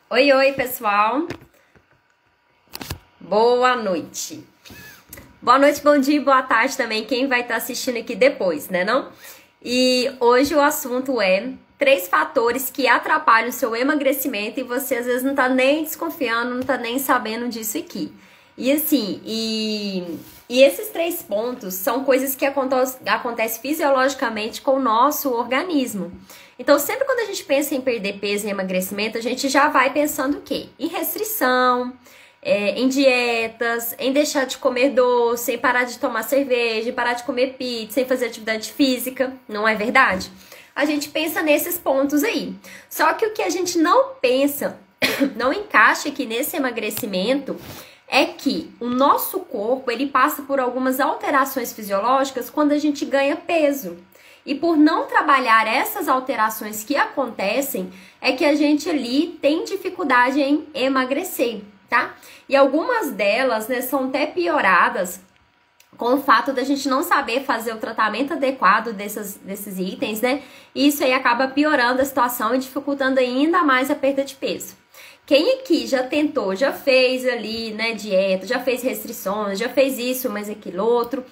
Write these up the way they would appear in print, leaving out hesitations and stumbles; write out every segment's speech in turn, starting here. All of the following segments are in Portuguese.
Oi, oi, pessoal. Boa noite. Boa noite, bom dia e boa tarde também, quem vai estar assistindo aqui depois, né não? E hoje o assunto é 3 fatores que atrapalham o seu emagrecimento e você às vezes não tá nem desconfiando, não tá nem sabendo disso aqui. E assim, e esses 3 pontos são coisas que acontecem fisiologicamente com o nosso organismo. Então, sempre quando a gente pensa em perder peso e emagrecimento, a gente já vai pensando o quê? Em restrição, em dietas, em deixar de comer doce, em parar de tomar cerveja, em parar de comer pizza, em fazer atividade física, não é verdade? A gente pensa nesses pontos aí. Só que o que a gente não pensa, não encaixa aqui nesse emagrecimento, é que o nosso corpo, ele passa por algumas alterações fisiológicas quando a gente ganha peso. E por não trabalhar essas alterações que acontecem, é que a gente ali tem dificuldade em emagrecer, tá? E algumas delas, né, são até pioradas com o fato da gente não saber fazer o tratamento adequado desses itens, né? E isso aí acaba piorando a situação e dificultando ainda mais a perda de peso. Quem aqui já tentou, já fez ali, né, dieta, já fez restrições, já fez isso, mas aquilo outro,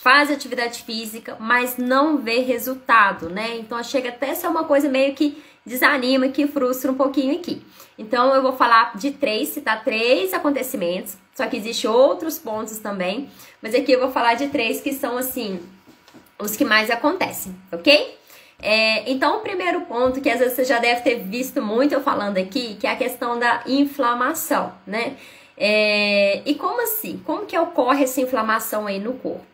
faz atividade física, mas não vê resultado, né? Então chega até a ser uma coisa meio que desanima, que frustra um pouquinho aqui. Então eu vou falar de 3, citar 3 acontecimentos, só que existem outros pontos também, mas aqui eu vou falar de 3 que são assim, os que mais acontecem, ok? Então o primeiro ponto, que às vezes você já deve ter visto muito eu falando aqui, que é a questão da inflamação, né? E como assim? Como que ocorre essa inflamação aí no corpo?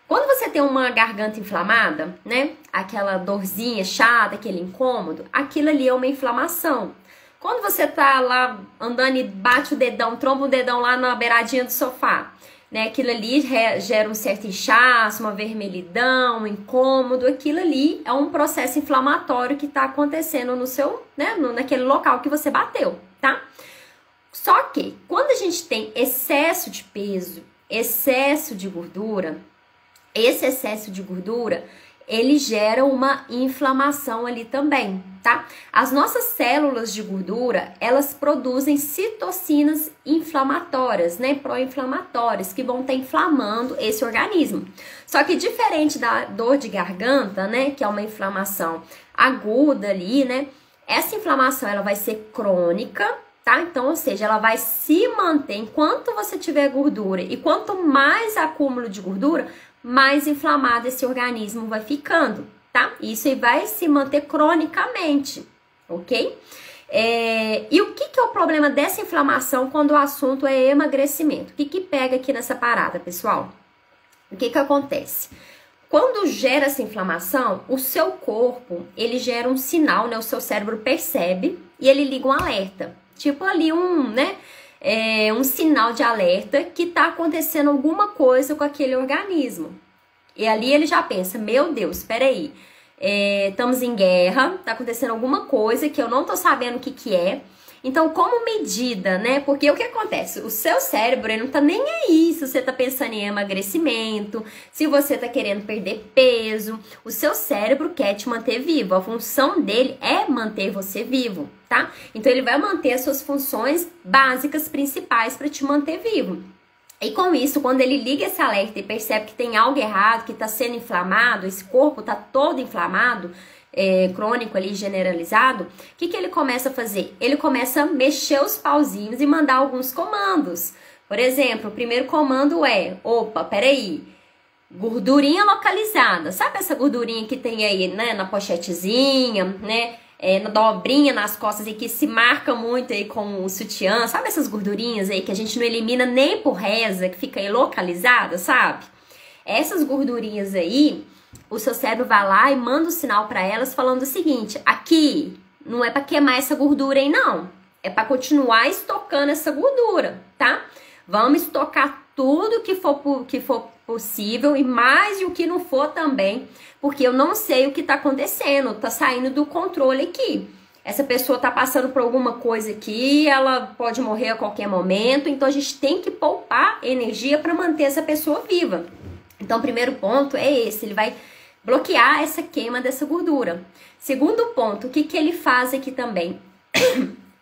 Quando você tem uma garganta inflamada, né? Aquela dorzinha chata, aquele incômodo, aquilo ali é uma inflamação. Quando você tá lá andando e bate o dedão, tromba o dedão lá na beiradinha do sofá, né? Aquilo ali gera um certo inchaço, uma vermelhidão, um incômodo. Aquilo ali é um processo inflamatório que tá acontecendo no seu, né? Naquele local que você bateu, tá? Só que quando a gente tem excesso de peso, excesso de gordura, esse excesso de gordura, ele gera uma inflamação ali também, tá? As nossas células de gordura, elas produzem citocinas inflamatórias, né? Pró-inflamatórias, que vão estar inflamando esse organismo. Só que diferente da dor de garganta, né? Que é uma inflamação aguda ali, né? Essa inflamação, ela vai ser crônica, tá? Então, ou seja, ela vai se manter enquanto você tiver gordura. E quanto mais acúmulo de gordura, mais inflamado esse organismo vai ficando, tá? Isso aí vai se manter cronicamente, ok? E o que é o problema dessa inflamação quando o assunto é emagrecimento? O que pega aqui nessa parada, pessoal? O que acontece? Quando gera essa inflamação, o seu corpo, ele gera um sinal, né? O seu cérebro percebe e ele liga um alerta. Tipo ali um sinal de alerta que tá acontecendo alguma coisa com aquele organismo. E ali ele já pensa, meu Deus, espera aí, estamos em guerra, tá acontecendo alguma coisa que eu não tô sabendo o que é. Então, como medida, né? Porque o que acontece? O seu cérebro, ele não tá nem aí se você tá pensando em emagrecimento, se você tá querendo perder peso. O seu cérebro quer te manter vivo. A função dele é manter você vivo, tá? Então, ele vai manter as suas funções básicas, principais para te manter vivo. E com isso, quando ele liga esse alerta e percebe que tem algo errado, que tá sendo inflamado, esse corpo tá todo inflamado, crônico ali, generalizado, o que ele começa a fazer? Ele começa a mexer os pauzinhos e mandar alguns comandos. Por exemplo, o primeiro comando é, opa, peraí, gordurinha localizada. Sabe essa gordurinha que tem aí, né, na pochetezinha, né, na dobrinha nas costas e que se marca muito aí com o sutiã? Sabe essas gordurinhas aí que a gente não elimina nem por reza, que fica aí localizada, sabe? Essas gordurinhas aí, o seu cérebro vai lá e manda um sinal para elas falando o seguinte, aqui não é para queimar essa gordura aí não, é para continuar estocando essa gordura, tá? Vamos estocar tudo que for possível e mais o que não for também, porque eu não sei o que tá acontecendo, tá saindo do controle aqui. Essa pessoa tá passando por alguma coisa aqui, ela pode morrer a qualquer momento, então a gente tem que poupar energia para manter essa pessoa viva. Então o primeiro ponto é esse, ele vai bloquear essa queima dessa gordura. Segundo ponto, o que ele faz aqui também?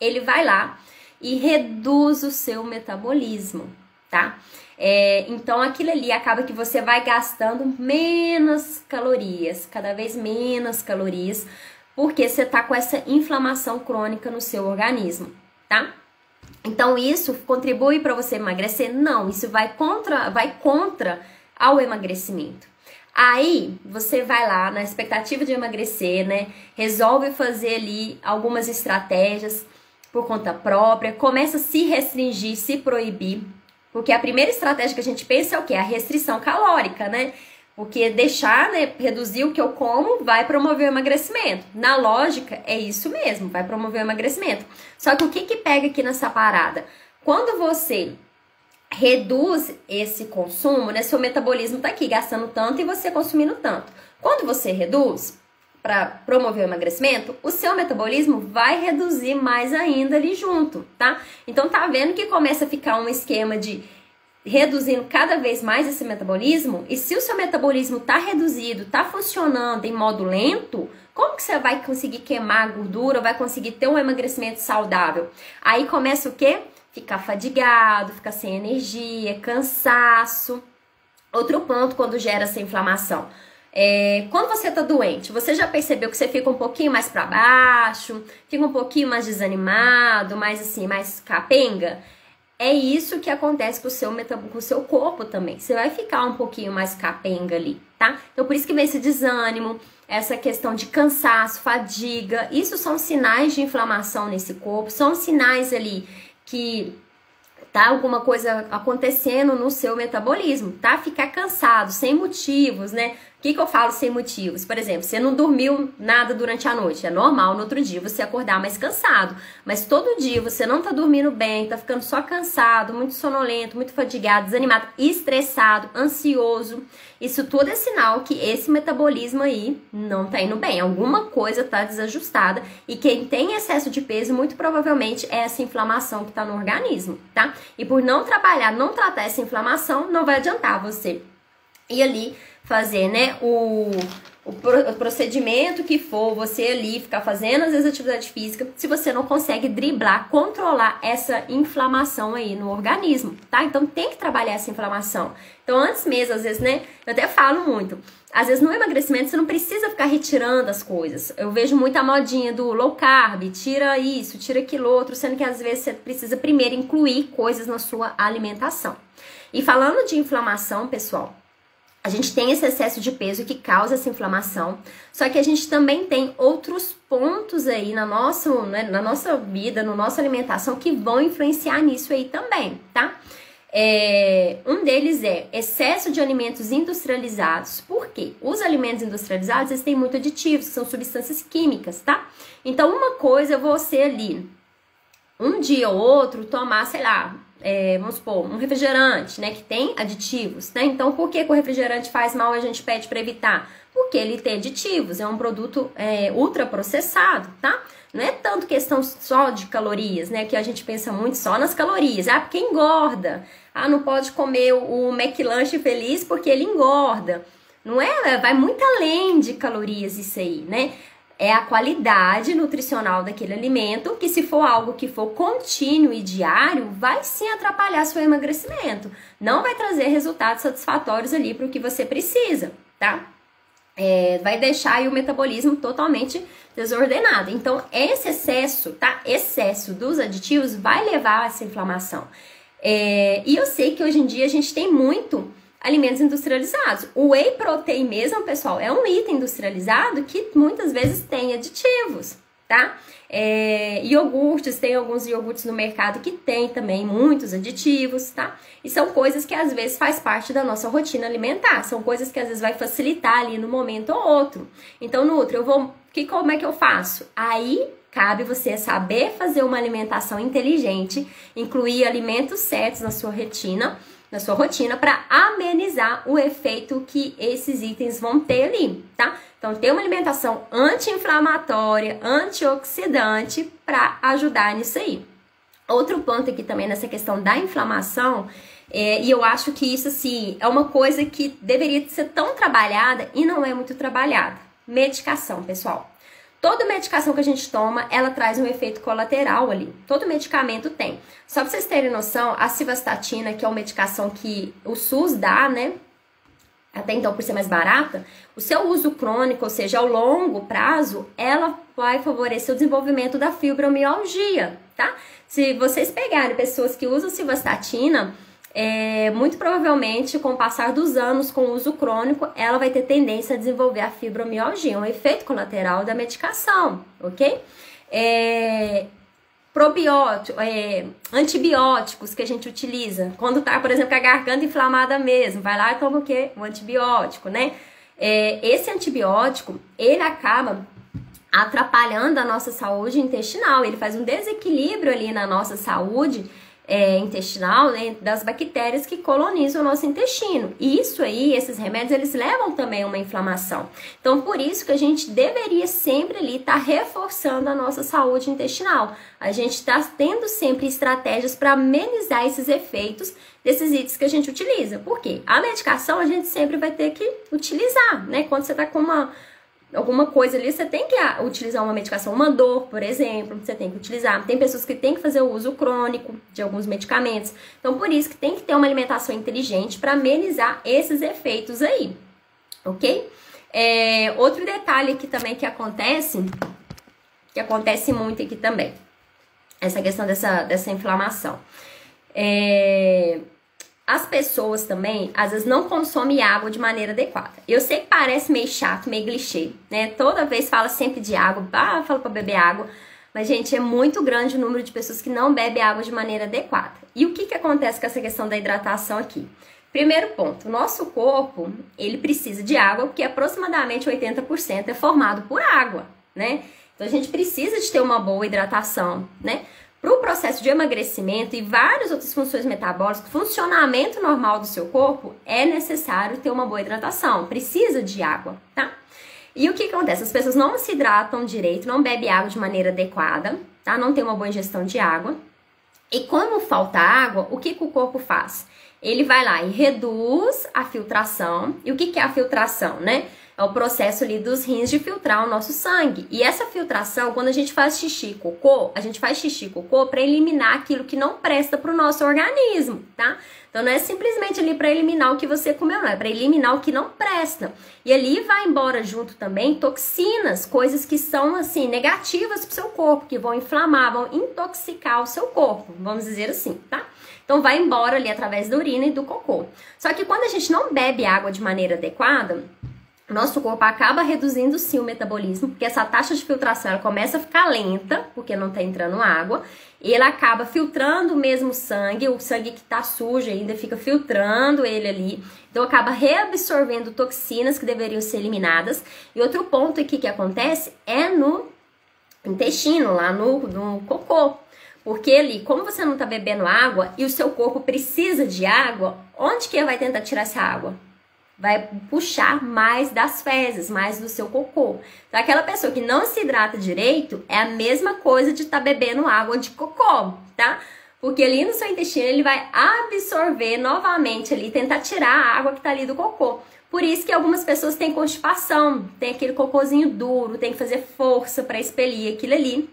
ele vai lá e reduz o seu metabolismo, tá? Então aquilo ali acaba que você vai gastando menos calorias, cada vez menos calorias, porque você tá com essa inflamação crônica no seu organismo, tá? Então isso contribui para você emagrecer? Não, isso vai contra ao emagrecimento. Aí você vai lá na expectativa de emagrecer, né? Resolve fazer ali algumas estratégias por conta própria, começa a se restringir, se proibir. Porque a primeira estratégia que a gente pensa é o quê? A restrição calórica, né? Porque deixar, né, reduzir o que eu como vai promover o emagrecimento. Na lógica, é isso mesmo, vai promover o emagrecimento. Só que o que pega aqui nessa parada? Quando você reduz esse consumo, né, seu metabolismo tá aqui gastando tanto e você consumindo tanto. Quando você reduz para promover o emagrecimento, o seu metabolismo vai reduzir mais ainda ali junto, tá? Então tá vendo que começa a ficar um esquema de reduzindo cada vez mais esse metabolismo? E se o seu metabolismo tá reduzido, tá funcionando em modo lento, como que você vai conseguir queimar a gordura, vai conseguir ter um emagrecimento saudável? Aí começa o quê? Ficar fadigado, ficar sem energia, cansaço. Outro ponto quando gera essa inflamação. Quando você tá doente, você já percebeu que você fica um pouquinho mais para baixo, fica um pouquinho mais desanimado, mais assim, mais capenga? É isso que acontece com o seu corpo também. Você vai ficar um pouquinho mais capenga ali, tá? Então por isso que vem esse desânimo, essa questão de cansaço, fadiga. Isso são sinais de inflamação nesse corpo, são sinais ali que tá alguma coisa acontecendo no seu metabolismo, tá? Ficar cansado, sem motivos, né? O que eu falo sem motivos? Por exemplo, você não dormiu nada durante a noite, é normal no outro dia você acordar mais cansado, mas todo dia você não tá dormindo bem, tá ficando só cansado, muito sonolento, muito fadigado, desanimado, estressado, ansioso, isso tudo é sinal que esse metabolismo aí não tá indo bem, alguma coisa tá desajustada, e quem tem excesso de peso, muito provavelmente é essa inflamação que tá no organismo, tá? E por não trabalhar, não tratar essa inflamação, não vai adiantar você ir ali fazer, né, o procedimento que for, você ali ficar fazendo às vezes atividade física, se você não consegue driblar, controlar essa inflamação aí no organismo, tá? Então tem que trabalhar essa inflamação. Então antes mesmo, às vezes, né, eu até falo muito, às vezes no emagrecimento você não precisa ficar retirando as coisas. Eu vejo muita modinha do low carb, tira isso, tira aquilo outro, sendo que às vezes você precisa primeiro incluir coisas na sua alimentação. E falando de inflamação, pessoal, a gente tem esse excesso de peso que causa essa inflamação, só que a gente também tem outros pontos aí na nossa vida, na nossa alimentação, que vão influenciar nisso aí também, tá? Um deles é excesso de alimentos industrializados. Por quê? Os alimentos industrializados, eles têm muito aditivos, que são substâncias químicas, tá? Então, uma coisa é você ali, um dia ou outro, tomar, sei lá, vamos supor, um refrigerante, né, que tem aditivos, né? Então, por que o refrigerante faz mal e a gente pede para evitar? Porque ele tem aditivos, é um produto ultraprocessado, tá? Não é tanto questão só de calorias, né, que a gente pensa muito só nas calorias. Ah, porque engorda. Ah, não pode comer o McLanche feliz porque ele engorda. Não é? Vai muito além de calorias isso aí, né? É a qualidade nutricional daquele alimento, que se for algo que for contínuo e diário, vai sim atrapalhar seu emagrecimento. Não vai trazer resultados satisfatórios ali para o que você precisa, tá? Vai deixar aí o metabolismo totalmente desordenado. Então, esse excesso, tá? Excesso dos aditivos vai levar a essa inflamação. E eu sei que hoje em dia a gente tem muito alimentos industrializados. O whey protein mesmo, pessoal, é um item industrializado que muitas vezes tem aditivos, tá? Iogurtes, tem alguns iogurtes no mercado que tem também muitos aditivos, tá? E são coisas que às vezes faz parte da nossa rotina alimentar, são coisas que às vezes vai facilitar ali no momento ou outro. Então, Nutri, como é que eu faço? Aí cabe você saber fazer uma alimentação inteligente, incluir alimentos certos na sua rotina para amenizar o efeito que esses itens vão ter ali, tá? Então, ter uma alimentação anti-inflamatória, antioxidante para ajudar nisso aí. Outro ponto aqui também nessa questão da inflamação, e eu acho que isso, assim, é uma coisa que deveria ser tão trabalhada e não é muito trabalhada. Medicação, pessoal. Toda medicação que a gente toma, ela traz um efeito colateral ali. Todo medicamento tem. Só pra vocês terem noção, a civastatina, que é uma medicação que o SUS dá, né? Até então, por ser mais barata, o seu uso crônico, ou seja, ao longo prazo, ela vai favorecer o desenvolvimento da fibromialgia, tá? Se vocês pegarem pessoas que usam civastatina, muito provavelmente, com o passar dos anos, com o uso crônico, ela vai ter tendência a desenvolver a fibromialgia, um efeito colateral da medicação, ok? Antibióticos que a gente utiliza, quando tá, por exemplo, com a garganta inflamada mesmo, vai lá e toma o quê? Um antibiótico, né? Esse antibiótico, ele acaba atrapalhando a nossa saúde intestinal, ele faz um desequilíbrio ali na nossa saúde intestinal, né, das bactérias que colonizam o nosso intestino. E isso aí, esses remédios, eles levam também a uma inflamação. Então, por isso que a gente deveria sempre ali estar reforçando a nossa saúde intestinal. A gente está tendo sempre estratégias para amenizar esses efeitos desses itens que a gente utiliza. Por quê? A medicação a gente sempre vai ter que utilizar, né? Quando você está com alguma coisa ali, você tem que utilizar uma medicação, uma dor, por exemplo, você tem que utilizar. Tem pessoas que têm que fazer o uso crônico de alguns medicamentos. Então, por isso que tem que ter uma alimentação inteligente para amenizar esses efeitos aí, ok? Outro detalhe aqui também que acontece muito aqui também, essa questão dessa inflamação. As pessoas também, às vezes, não consomem água de maneira adequada. Eu sei que parece meio chato, meio clichê, né? Toda vez fala sempre de água, fala pra beber água. Mas, gente, é muito grande o número de pessoas que não bebem água de maneira adequada. E o que acontece com essa questão da hidratação aqui? Primeiro ponto, o nosso corpo, ele precisa de água, porque aproximadamente 80% é formado por água, né? Então, a gente precisa de ter uma boa hidratação, né? Para o processo de emagrecimento e várias outras funções metabólicas, funcionamento normal do seu corpo, é necessário ter uma boa hidratação, precisa de água, tá? E o que acontece? As pessoas não se hidratam direito, não bebem água de maneira adequada, tá? Não tem uma boa ingestão de água. E como falta água, o que o corpo faz? Ele vai lá e reduz a filtração. E o que é a filtração, né? É o processo ali dos rins de filtrar o nosso sangue. E essa filtração, quando a gente faz xixi e cocô, a gente faz xixi e cocô para eliminar aquilo que não presta para o nosso organismo, tá? Então não é simplesmente ali para eliminar o que você comeu, não, é para eliminar o que não presta. E ali vai embora junto também toxinas, coisas que são assim negativas para o seu corpo, que vão inflamar, vão intoxicar o seu corpo, vamos dizer assim, tá? Então vai embora ali através da urina e do cocô. Só que quando a gente não bebe água de maneira adequada, nosso corpo acaba reduzindo sim o metabolismo, porque essa taxa de filtração ela começa a ficar lenta, porque não tá entrando água, e ela acaba filtrando mesmo o sangue que tá sujo ainda fica filtrando ele ali, então acaba reabsorvendo toxinas que deveriam ser eliminadas. E outro ponto aqui que acontece é no intestino, lá no cocô, porque ali, como você não tá bebendo água e o seu corpo precisa de água, onde que vai tentar tirar essa água? Vai puxar mais das fezes, mais do seu cocô. Então, aquela pessoa que não se hidrata direito é a mesma coisa de estar bebendo água de cocô, tá? Porque ali no seu intestino ele vai absorver novamente ali, tentar tirar a água que tá ali do cocô. Por isso que algumas pessoas têm constipação, tem aquele cocôzinho duro, tem que fazer força para expelir aquilo ali,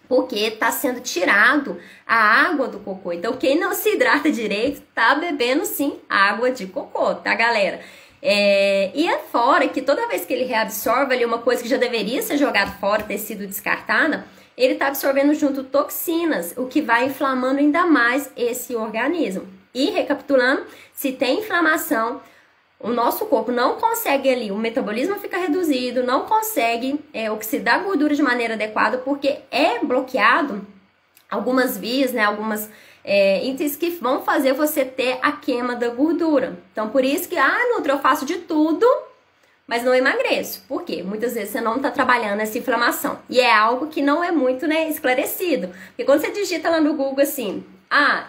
porque tá sendo tirado a água do cocô. Então, quem não se hidrata direito, tá bebendo sim água de cocô, tá, galera? E é fora que toda vez que ele reabsorve ali uma coisa que já deveria ser jogada fora, ter sido descartada, ele tá absorvendo junto toxinas, o que vai inflamando ainda mais esse organismo. E recapitulando, se tem inflamação, o nosso corpo não consegue ali, o metabolismo fica reduzido, não consegue oxidar gordura de maneira adequada, porque é bloqueado algumas vias, né, algumas itens que vão fazer você ter a queima da gordura. Então, por isso que, Nutri, eu faço de tudo, mas não emagreço. Por quê? Muitas vezes você não está trabalhando essa inflamação. E é algo que não é muito, né, esclarecido. Porque quando você digita lá no Google assim,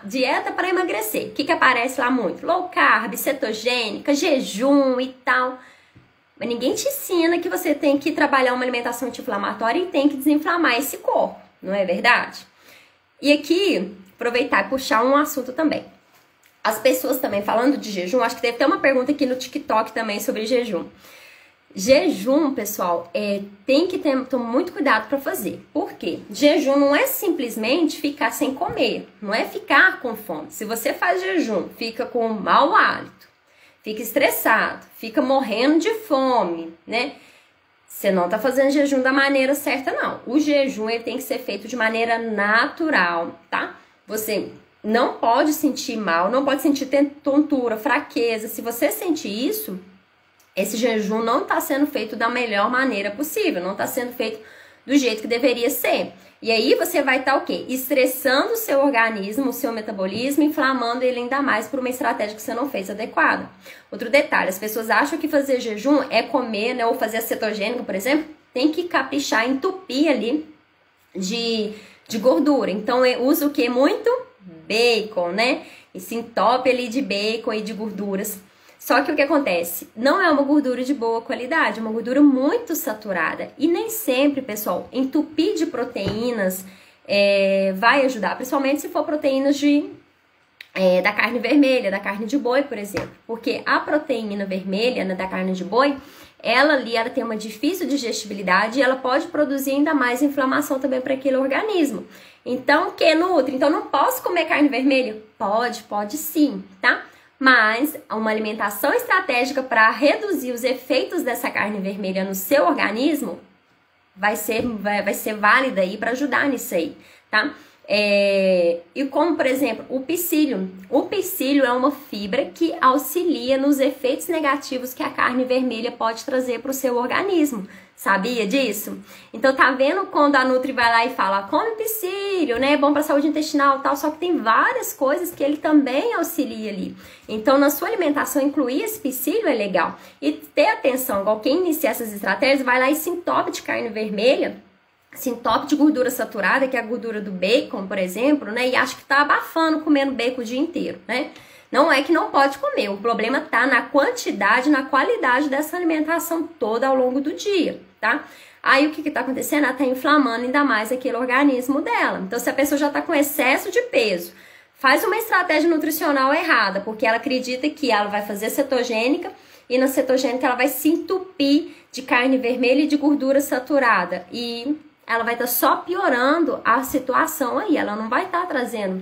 dieta para emagrecer, o que aparece lá muito? Low carb, cetogênica, jejum e tal. Mas ninguém te ensina que você tem que trabalhar uma alimentação anti-inflamatória e tem que desinflamar esse corpo, não é verdade? E aqui, aproveitar e puxar um assunto também. As pessoas também, falando de jejum, acho que deve ter uma pergunta aqui no TikTok também sobre jejum. Jejum, pessoal, tem que tomar muito cuidado para fazer. Por quê? Jejum não é simplesmente ficar sem comer, não é ficar com fome. Se você faz jejum, fica com mau hálito, fica estressado, fica morrendo de fome, né? Você não tá fazendo jejum da maneira certa, não. O jejum ele tem que ser feito de maneira natural, tá? Você não pode sentir mal, não pode sentir tontura, fraqueza. Se você sentir isso, esse jejum não está sendo feito da melhor maneira possível, não está sendo feito do jeito que deveria ser. E aí você vai estar o quê? Estressando o seu organismo, o seu metabolismo, inflamando ele ainda mais por uma estratégia que você não fez adequada. Outro detalhe, as pessoas acham que fazer jejum é comer, né, ou fazer a cetogênica, por exemplo, tem que caprichar, entupir ali de gordura. Então usa o que? Muito bacon, né? E se entope ali de bacon e de gorduras. Só que o que acontece? Não é uma gordura de boa qualidade, é uma gordura muito saturada. E nem sempre, pessoal, entupir de proteínas vai ajudar, principalmente se for proteínas da carne vermelha, da carne de boi, por exemplo. Porque a proteína vermelha, né, da carne de boi, ela tem uma difícil digestibilidade e ela pode produzir ainda mais inflamação também para aquele organismo. Então, o que nutre? Então, não posso comer carne vermelha? Pode sim, tá? Mas uma alimentação estratégica para reduzir os efeitos dessa carne vermelha no seu organismo vai ser válida aí para ajudar nisso aí, tá? E como, por exemplo, o psyllium. O psyllium é uma fibra que auxilia nos efeitos negativos que a carne vermelha pode trazer para o seu organismo. Sabia disso? Então tá vendo quando a Nutri vai lá e fala, come psyllium, né? É bom para saúde intestinal e tal, só que tem várias coisas que ele também auxilia ali. Então na sua alimentação incluir esse psyllium é legal. E ter atenção, igual quem inicia essas estratégias, vai lá e se entope de carne vermelha, se entope de gordura saturada, que é a gordura do bacon, por exemplo, né? E acha que tá abafando comendo bacon o dia inteiro, né? Não é que não pode comer, o problema tá na quantidade, na qualidade dessa alimentação toda ao longo do dia, tá? Aí o que tá acontecendo? Ela tá inflamando ainda mais aquele organismo dela. Então, se a pessoa já tá com excesso de peso, faz uma estratégia nutricional errada, porque ela acredita que ela vai fazer cetogênica e na cetogênica ela vai se entupir de carne vermelha e de gordura saturada. E ela vai estar só piorando a situação aí, ela não vai estar trazendo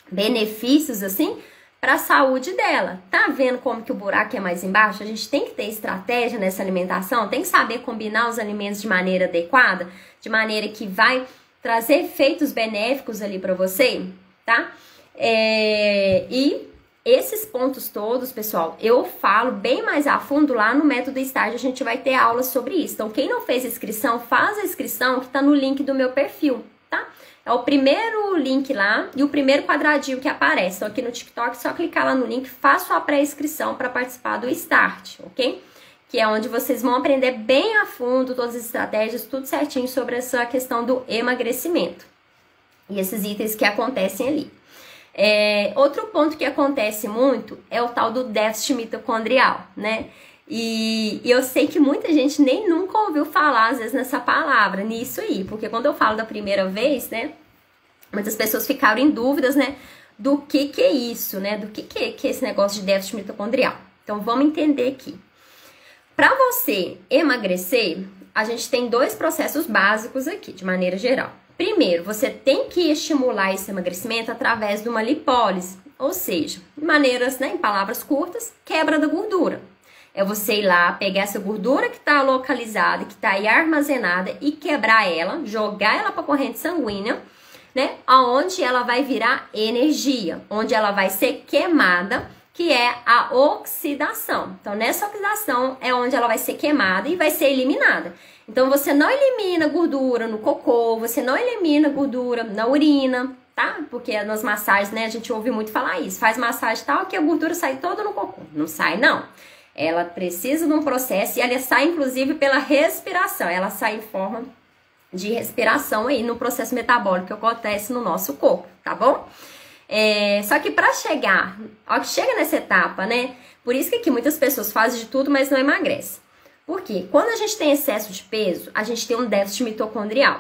benefícios assim para a saúde dela. Tá vendo como que o buraco é mais embaixo? A gente tem que ter estratégia nessa alimentação, tem que saber combinar os alimentos de maneira adequada, de maneira que vai trazer efeitos benéficos ali para você, tá? E esses pontos todos, pessoal, eu falo bem mais a fundo lá no Método Estágio, a gente vai ter aulas sobre isso. Então, quem não fez inscrição, faz a inscrição que tá no link do meu perfil, tá? É o primeiro link lá e o primeiro quadradinho que aparece. Então, aqui no TikTok, é só clicar lá no link, faça a pré-inscrição para participar do Start, ok? Que é onde vocês vão aprender bem a fundo todas as estratégias, tudo certinho sobre essa questão do emagrecimento. E esses itens que acontecem ali. Outro ponto que acontece muito é o tal do déficit mitocondrial, né? E eu sei que muita gente nem nunca ouviu falar, às vezes, nessa palavra, nisso aí, porque quando eu falo da primeira vez, né, muitas pessoas ficaram em dúvidas, né, do que é isso, né, do que é esse negócio de déficit mitocondrial. Então, vamos entender aqui. Para você emagrecer, a gente tem dois processos básicos aqui, de maneira geral. Primeiro, você tem que estimular esse emagrecimento através de uma lipólise, ou seja, de maneiras, né, em palavras curtas, quebra da gordura. É você ir lá, pegar essa gordura que está localizada, que está aí armazenada e quebrar ela, jogar ela para a corrente sanguínea, né, aonde ela vai virar energia, onde ela vai ser queimada, que é a oxidação. Então, nessa oxidação é onde ela vai ser queimada e vai ser eliminada. Então, você não elimina gordura no cocô, você não elimina gordura na urina, tá? Porque nas massagens, né, a gente ouve muito falar isso. Faz massagem e tal, que a gordura sai toda no cocô. Não sai, não. Ela precisa de um processo e ela sai, inclusive, pela respiração. Ela sai em forma de respiração aí no processo metabólico que acontece no nosso corpo, tá bom? Só que para chegar, ó, que chega nessa etapa, né? Por isso que aqui muitas pessoas fazem de tudo, mas não emagrecem. Por quê? Quando a gente tem excesso de peso, a gente tem um déficit mitocondrial.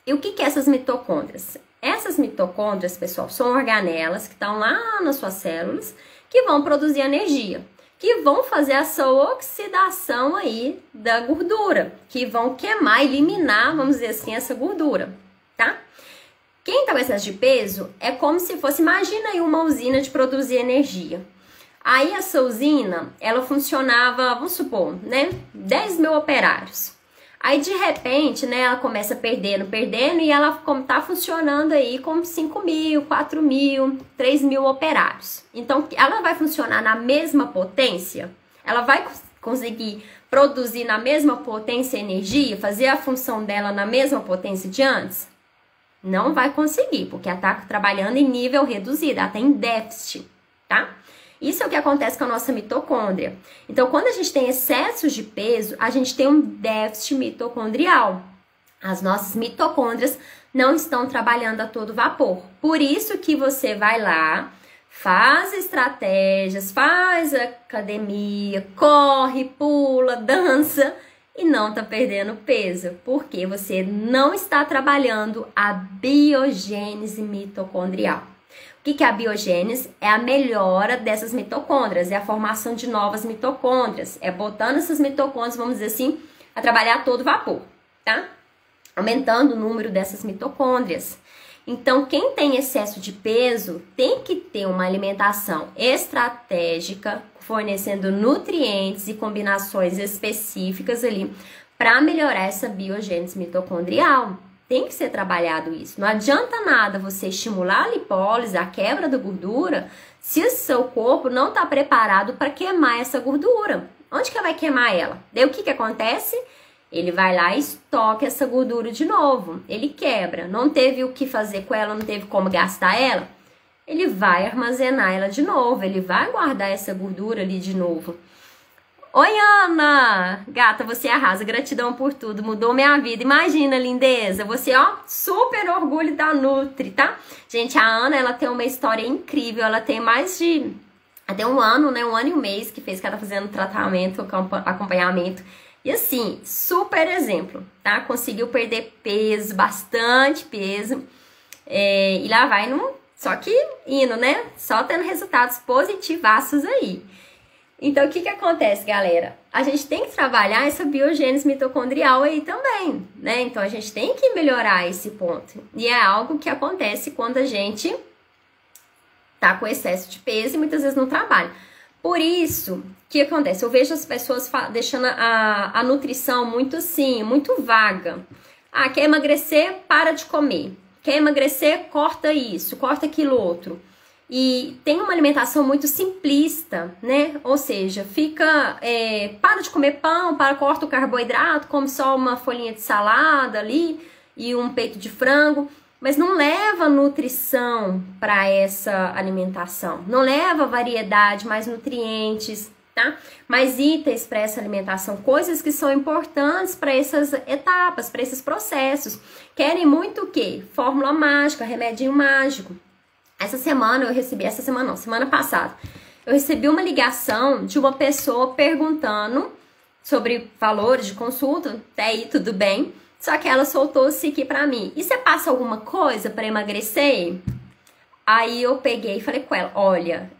E o que é essas mitocôndrias? Essas mitocôndrias, pessoal, são organelas que estão lá nas suas células que vão produzir energia. que vão fazer essa oxidação aí da gordura, que vão queimar, eliminar, vamos dizer assim, essa gordura, tá? Quem tá com excesso de peso é como se fosse, imagina aí uma usina de produzir energia. Aí essa usina, ela funcionava, vamos supor, né, 10 mil operários. Aí de repente, né, ela começa perdendo e ela tá funcionando aí com 5 mil, 4 mil, 3 mil operários. Então, ela vai funcionar na mesma potência? Ela vai conseguir produzir na mesma potência energia, fazer a função dela na mesma potência de antes? Não vai conseguir, porque ela tá trabalhando em nível reduzido, ela tá em déficit, tá? Isso é o que acontece com a nossa mitocôndria. Então, quando a gente tem excessos de peso, a gente tem um déficit mitocondrial. As nossas mitocôndrias não estão trabalhando a todo vapor. Por isso que você vai lá, faz estratégias, faz academia, corre, pula, dança e não está perdendo peso. Porque você não está trabalhando a biogênese mitocondrial. O que é a biogênese? É a melhora dessas mitocôndrias, é a formação de novas mitocôndrias, é botando essas mitocôndrias, vamos dizer assim, a trabalhar a todo vapor, tá? Aumentando o número dessas mitocôndrias. Então, quem tem excesso de peso tem que ter uma alimentação estratégica, fornecendo nutrientes e combinações específicas ali para melhorar essa biogênese mitocondrial. Tem que ser trabalhado isso. Não adianta nada você estimular a lipólise, a quebra da gordura, se o seu corpo não está preparado para queimar essa gordura. Onde que vai queimar ela? Daí o que acontece? Ele vai lá e estoca essa gordura de novo. Ele quebra. Não teve o que fazer com ela, não teve como gastar ela. Ele vai armazenar ela de novo. Ele vai guardar essa gordura ali de novo. Oi, Ana! Gata, você arrasa. Gratidão por tudo. Mudou minha vida. Imagina, lindeza. Você, ó, super orgulho da Nutri, tá? Gente, a Ana, ela tem uma história incrível. Ela tem mais de... Até um ano, né? 1 ano e um mês que fez que ela tá fazendo tratamento, acompanhamento. E assim, super exemplo, tá? Conseguiu perder peso, bastante peso. E lá vai, só que indo, né? Só tendo resultados positivaços aí. Então, o que acontece, galera? A gente tem que trabalhar essa biogênese mitocondrial aí também, né? Então, a gente tem que melhorar esse ponto. E é algo que acontece quando a gente tá com excesso de peso e muitas vezes não trabalha. Por isso, o que acontece? Eu vejo as pessoas deixando a nutrição muito assim, muito vaga. Ah, quer emagrecer? Para de comer. Quer emagrecer? Corta isso, corta aquilo outro. E tem uma alimentação muito simplista, né? Ou seja, para de comer pão, corta o carboidrato, come só uma folhinha de salada ali e um peito de frango, mas não leva nutrição para essa alimentação, não leva variedade, mais nutrientes, tá? Mais itens para essa alimentação, coisas que são importantes para essas etapas, para esses processos. Querem muito o quê? Fórmula mágica, remedinho mágico. Semana passada, eu recebi uma ligação de uma pessoa perguntando sobre valores de consulta, até aí tudo bem, só que ela soltou-se aqui pra mim. E você passa alguma coisa pra emagrecer? Aí eu peguei e falei com ela, olha,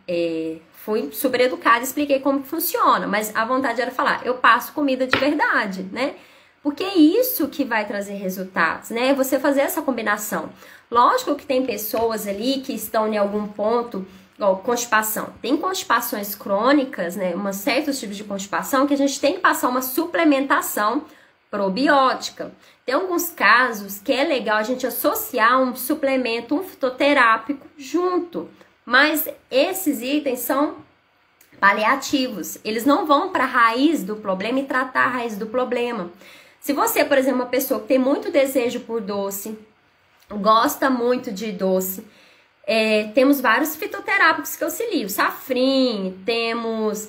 fui super educada, expliquei como que funciona, mas a vontade era falar, eu passo comida de verdade, né? Porque é isso que vai trazer resultados, né? Você fazer essa combinação. Lógico que tem pessoas ali que estão em algum ponto, igual constipação. Tem constipações crônicas, né? Certos tipos de constipação que a gente tem que passar uma suplementação probiótica. Tem alguns casos que é legal a gente associar um suplemento, um fitoterápico junto. Mas esses itens são paliativos. Eles não vão para a raiz do problema e tratar a raiz do problema. Se você, por exemplo, é uma pessoa que tem muito desejo por doce, gosta muito de doce, temos vários fitoterápicos que auxiliam. Safrim, temos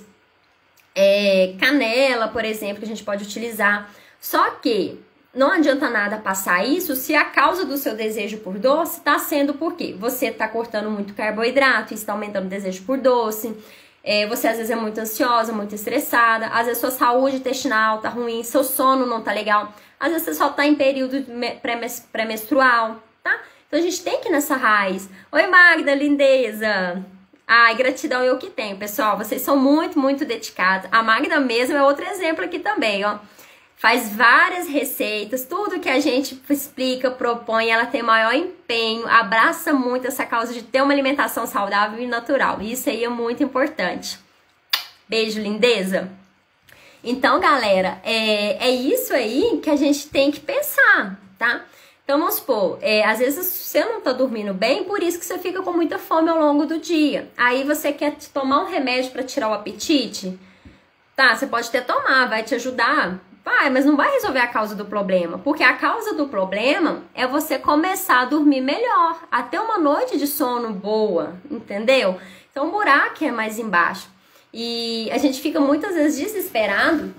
canela, por exemplo, que a gente pode utilizar. Só que não adianta nada passar isso se a causa do seu desejo por doce está sendo por quê? Você está cortando muito carboidrato e está aumentando o desejo por doce. Você às vezes é muito ansiosa, muito estressada, às vezes sua saúde intestinal tá ruim, seu sono não tá legal, às vezes você só tá em período pré-menstrual, tá? Então a gente tem que ir nessa raiz. Oi, Magda, lindeza! Ai, gratidão eu que tenho, pessoal. Vocês são muito, muito dedicados. A Magda mesmo é outro exemplo aqui também, ó. Faz várias receitas, tudo que a gente explica, propõe, ela tem maior empenho, abraça muito essa causa de ter uma alimentação saudável e natural. Isso aí é muito importante. Beijo, lindeza! Então, galera, é isso aí que a gente tem que pensar, tá? Então, vamos supor, às vezes você não tá dormindo bem, por isso que você fica com muita fome ao longo do dia. Aí você quer tomar um remédio para tirar o apetite? Tá, você pode até tomar, vai te ajudar. Vai, mas não vai resolver a causa do problema. Porque a causa do problema é você começar a dormir melhor. Até uma noite de sono boa, entendeu? Então o buraco é mais embaixo. E a gente fica muitas vezes desesperado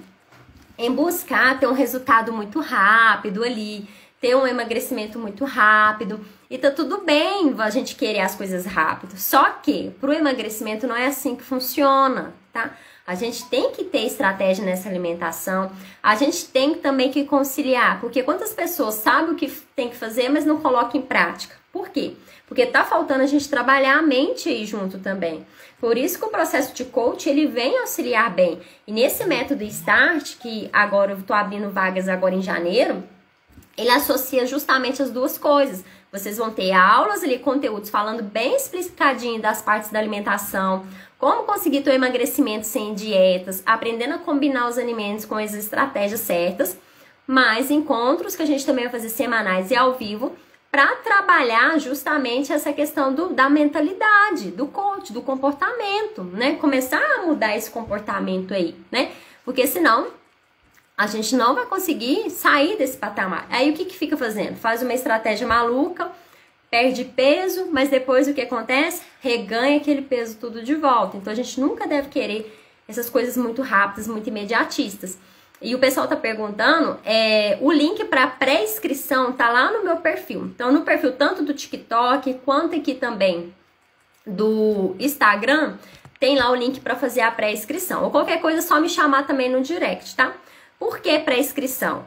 em buscar ter um resultado muito rápido ali, ter um emagrecimento muito rápido. E tá tudo bem a gente querer as coisas rápido. Só que pro emagrecimento não é assim que funciona, tá? A gente tem que ter estratégia nessa alimentação, a gente tem também que conciliar, porque quantas pessoas sabem o que tem que fazer, mas não colocam em prática? Por quê? Porque tá faltando a gente trabalhar a mente aí junto também. Por isso que o processo de coach, ele vem auxiliar bem. E nesse método START, que agora eu tô abrindo vagas agora em janeiro, ele associa justamente as duas coisas. Vocês vão ter aulas ali, conteúdos falando bem explicadinho das partes da alimentação, como conseguir ter um emagrecimento sem dietas, aprendendo a combinar os alimentos com as estratégias certas, mais encontros que a gente também vai fazer semanais e ao vivo, para trabalhar justamente essa questão da mentalidade, do coach, do comportamento, né? Começar a mudar esse comportamento aí, né? Porque senão a gente não vai conseguir sair desse patamar. Aí o que fica fazendo? Faz uma estratégia maluca, perde peso, mas depois o que acontece? Reganha aquele peso tudo de volta. Então a gente nunca deve querer essas coisas muito rápidas, muito imediatistas. E o pessoal tá perguntando, o link para pré-inscrição tá lá no meu perfil. Então no perfil tanto do TikTok quanto aqui também do Instagram, tem lá o link para fazer a pré-inscrição. Ou qualquer coisa é só me chamar também no direct, tá? Por que pré-inscrição?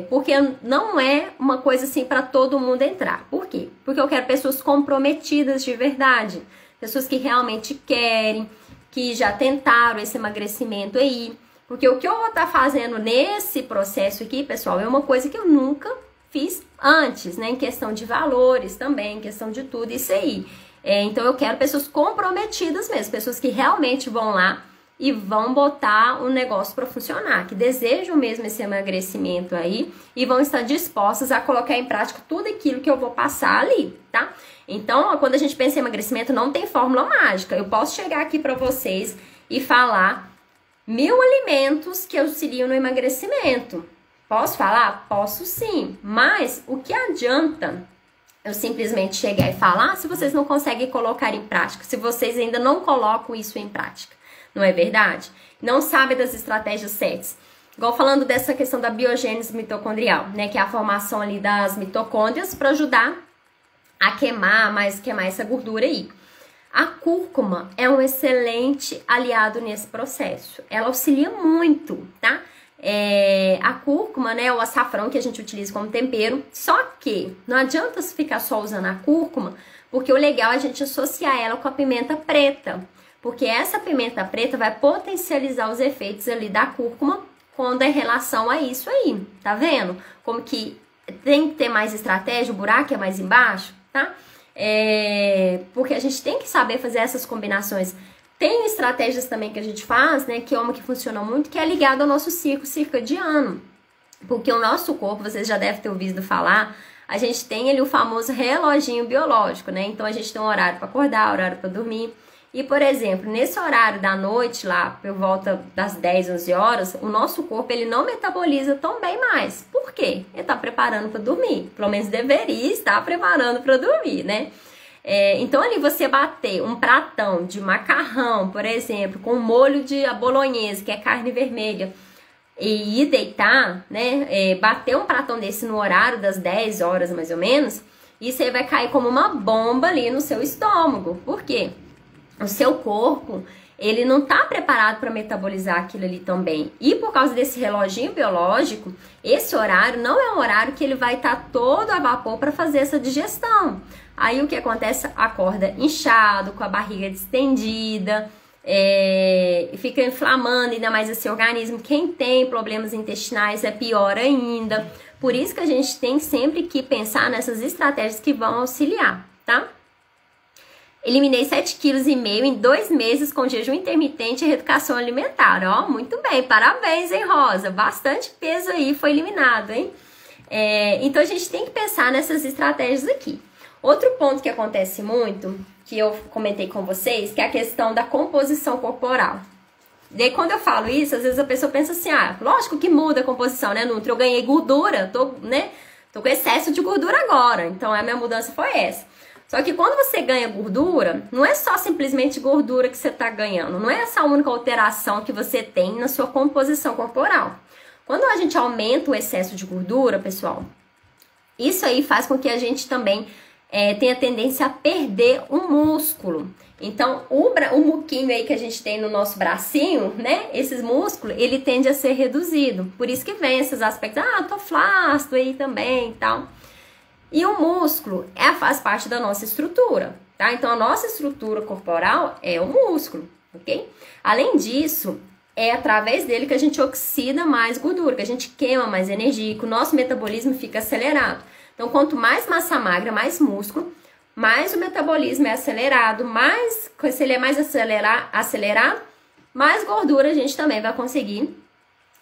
Porque não é uma coisa assim para todo mundo entrar. Por quê? Porque eu quero pessoas comprometidas de verdade. Pessoas que realmente querem, que já tentaram esse emagrecimento aí. Porque o que eu vou estar fazendo nesse processo aqui, pessoal, é uma coisa que eu nunca fiz antes, né? Em questão de valores também, em questão de tudo isso aí. Então eu quero pessoas comprometidas mesmo, pessoas que realmente vão lá e vão botar o negócio para funcionar, que desejam mesmo esse emagrecimento aí e vão estar dispostas a colocar em prática tudo aquilo que eu vou passar ali, tá? Então, quando a gente pensa em emagrecimento, não tem fórmula mágica. Eu posso chegar aqui para vocês e falar 1000 alimentos que auxiliam no emagrecimento. Posso falar? Posso sim, mas o que adianta eu simplesmente chegar e falar se vocês não conseguem colocar em prática, se vocês ainda não colocam isso em prática? Não é verdade? Não sabe das estratégias certas. Igual falando dessa questão da biogênese mitocondrial, né? Que é a formação ali das mitocôndrias para ajudar a queimar essa gordura aí. A cúrcuma é um excelente aliado nesse processo. Ela auxilia muito, tá? A cúrcuma, né? O açafrão que a gente utiliza como tempero. Só que não adianta ficar só usando a cúrcuma, porque o legal é a gente associar ela com a pimenta preta. Porque essa pimenta preta vai potencializar os efeitos ali da cúrcuma quando é em relação a isso aí, tá vendo? Como que tem que ter mais estratégia, o buraco é mais embaixo, tá? Porque a gente tem que saber fazer essas combinações. Tem estratégias também que a gente faz, né, que é uma que funciona muito, que é ligada ao nosso ciclo circadiano. Porque o nosso corpo, vocês já devem ter ouvido falar, a gente tem ali o famoso reloginho biológico, né? Então a gente tem um horário para acordar, horário para dormir. E, por exemplo, nesse horário da noite, lá por volta das 10, 11 horas, o nosso corpo ele não metaboliza tão bem mais. Por quê? Ele está preparando para dormir. Pelo menos deveria estar preparando para dormir, né? Então, ali você bater um pratão de macarrão, por exemplo, com molho de bolonhesa, que é carne vermelha, e ir deitar, né? Bater um pratão desse no horário das 10 horas, mais ou menos, isso aí vai cair como uma bomba ali no seu estômago. Por quê? O seu corpo, ele não está preparado para metabolizar aquilo ali também. E por causa desse reloginho biológico, esse horário não é um horário que ele vai estar todo a vapor para fazer essa digestão. Aí o que acontece? Acorda inchado, com a barriga distendida, fica inflamando ainda mais esse organismo. Quem tem problemas intestinais é pior ainda. Por isso que a gente tem sempre que pensar nessas estratégias que vão auxiliar, tá? Eliminei 7,5 kg em 2 meses com jejum intermitente e reeducação alimentar. Ó, muito bem, parabéns, hein, Rosa? Bastante peso aí foi eliminado, hein? Então a gente tem que pensar nessas estratégias aqui. Outro ponto que acontece muito, que eu comentei com vocês, que é a questão da composição corporal. Daí quando eu falo isso, às vezes a pessoa pensa assim, lógico que muda a composição, né, Nutri? Eu ganhei gordura, tô com excesso de gordura agora, então a minha mudança foi essa. Só que quando você ganha gordura, não é só simplesmente gordura que você está ganhando. Não é essa a única alteração que você tem na sua composição corporal. Quando a gente aumenta o excesso de gordura, pessoal, isso aí faz com que a gente também tenha tendência a perder o músculo. Então, o muquinho aí que a gente tem no nosso bracinho, né? Esses músculos, ele tende a ser reduzido. Por isso que vem esses aspectos, tô flácido aí também e tal. E o músculo faz parte da nossa estrutura, tá? Então, a nossa estrutura corporal é o músculo, ok? Além disso, é através dele que a gente oxida mais gordura, que a gente queima mais energia, que o nosso metabolismo fica acelerado. Então, quanto mais massa magra, mais músculo, mais o metabolismo é acelerado, se ele é mais acelerado, mais gordura a gente também vai conseguir